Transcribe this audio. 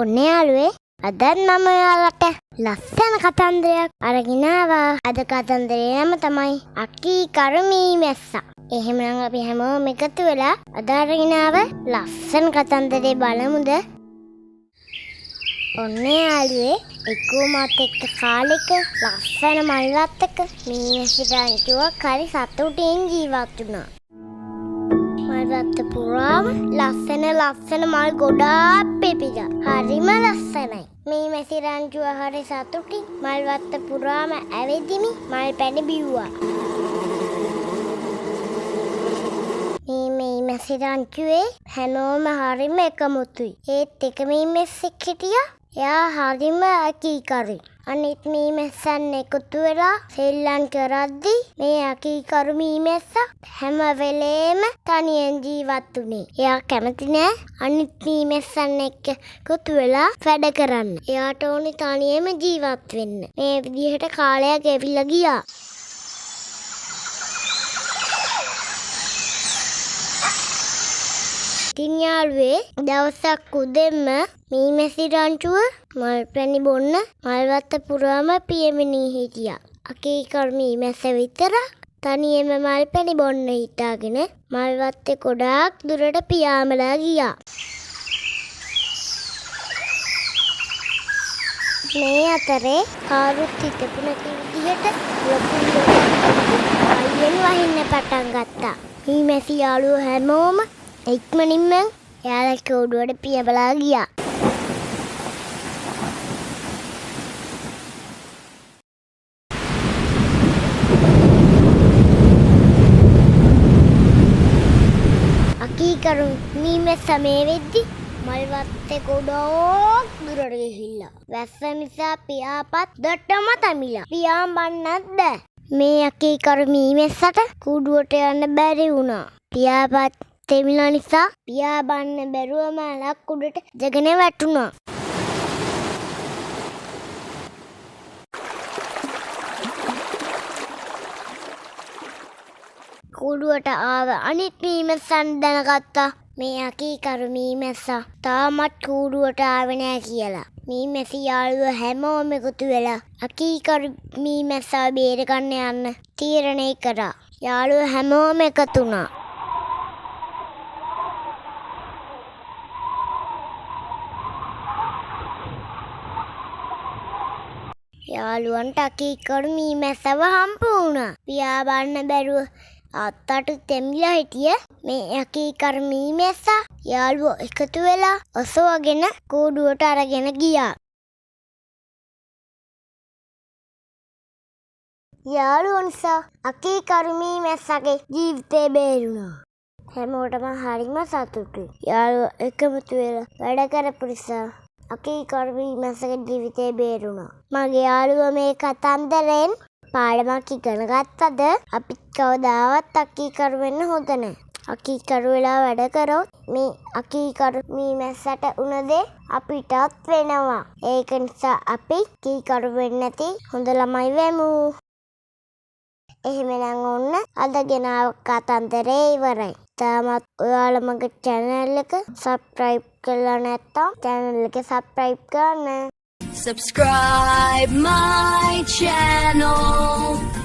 ඔන්න යාළුවේ අදත් මම ඔයාලට ලස්සන කතන්දරයක් අරගෙන ආවා. අද කතන්දරේ නම තමයි අකී කරුමී මැස්සා. එහෙමනම් අපි හැමෝම එකතු වෙලා අද අරගෙන ආව ලස්සන කතන්දරේ බලමුද? ඔන්න යාළුවේ එක්කෝ මාත් එක්ක කාලෙක ලස්සන මල්වත්තක මීමැසි රංචුවක් හරි සතුටින් ජීවත් වුණා. මල්වත්ත පුරාම ලස්සන මල් ගොඩාක් පිපිලා. හරිම ලස්සනයි. මීමැසි රංචුව හරි සතුටින් මල්වත්ත පුරාම ඇවිදිමි මල් පැණි බිව්වා. මේ මීමැසි රංචුවේ හැමෝම හරිම එකමුතුයි. ඒත් එක මීමැස්සෙක් හිටියා. එයා හරිම අකීකරුයි. අනිත් මීමැස්සන් එකතු වෙලා සෙල්ලම් කරද්දි මේ අකීකරු මීමැස්සා හැම වෙලේම තනියෙන් ජීවත් වුණේ. එයා කැමති නෑ අනිත් මීමැස්සන් එක්ක එකතු වෙලා වැඩ කරන්න. එයාට ඕනි තනියම ජීවත් වෙන්න. මේ විදිහට කාලයක් ගෙවිලා ගියා. ඉතින් යාළුවේ දවසක් උදෙන්ම මීමැසි රංචුව මල් පැණි බොන්න මල්වත්ත පුරාම පියමිනී හිටියා. අකීකරු මීමැස්ස විතරක් තනියම මල් පැණි බොන්න හිතාගෙන මල්වත්තේ ගොඩාක් දුරට පියාඹලා ගියා. මේ අතරේ කාරුත් හිතපු නැති විදිහට අයියෙන් වහින්න පටන් ගත්තා. මීමැසි යාළුවෝ හැමෝම ඉක්මනින්ම එයාලගේ ඔඩුවට පියඹලා ගියා. අකීකරු මීමැස්සා මේ වෙද්දි මල්වත්තේ ගොඩක් දුරට ගිහිල්ලා. වැස්ස නිසා පියාපත් දොටම තමිලා. පියාඹන්නත් බෑ. මේ අකීකරු මීමැස්සට කුඩුවට යන්න බැරි වුණා. පියාපත් තෙමිලා නිසා පියාඹන්න බැරුවම අලක් උඩට ජගෙන වැටුණා. කුඩුවට ආව අනිත් මීමැස්සන් දැනගත්තා මේ අකීකරු මීමැස්සා තාමත් කුඩුවට ආවේ නෑ කියලා. මීමැසි යාළුවෝ හැමෝම එකතු වෙලා අකීකරු මීමැස්සා බේරගන්න යන්න තීරණය කරා. යාළුවෝ හැමෝම එකතු වුණා. යාළුවන්ට අකීකරු මීමැස්සව හම්බ වුණා. පියාඹන්න බැරුව අත්තට තෙමිලා හිටිය මේ අකීකරු මීමැස්සා යාළුවෝ එකතු වෙලා ඔසවගෙන කූඩුවට අරගෙන ගියා. යාළුවෝ නිසා අකීකරු මීමැස්සගේ ජීවිතේ බේරුණා. හැමෝටම හරිම සතුටුයි. යාළුවෝ එකමුතු වෙලා වැඩ කරපු නිසා අකීකරු මීමැස්සගේ ජීවිතේ බේරුණා. මගේ යාළුවා මේ කතන්දරෙන් පාඩමක් ඉගෙන ගත්තද? අපිත් කවදාවත් අකීකරු වෙන්න හොඳ නැහැ. අකීකරු වෙලා වැඩ කරොත් මේ අකීකරු මීමැස්සට උන දේ අපිටත් වෙනවා. ඒක නිසා අපි අකීකරු වෙන්නේ නැති හොඳ ළමයි වෙමු. එහෙමනම් ඔන්න අද ගෙනාව කතන්දරේ ඉවරයි. තාමත් ඔයාලා මගේ channel එක subscribe කරලා නැත්නම් channel එක subscribe කරන්න. Subscribe my channel.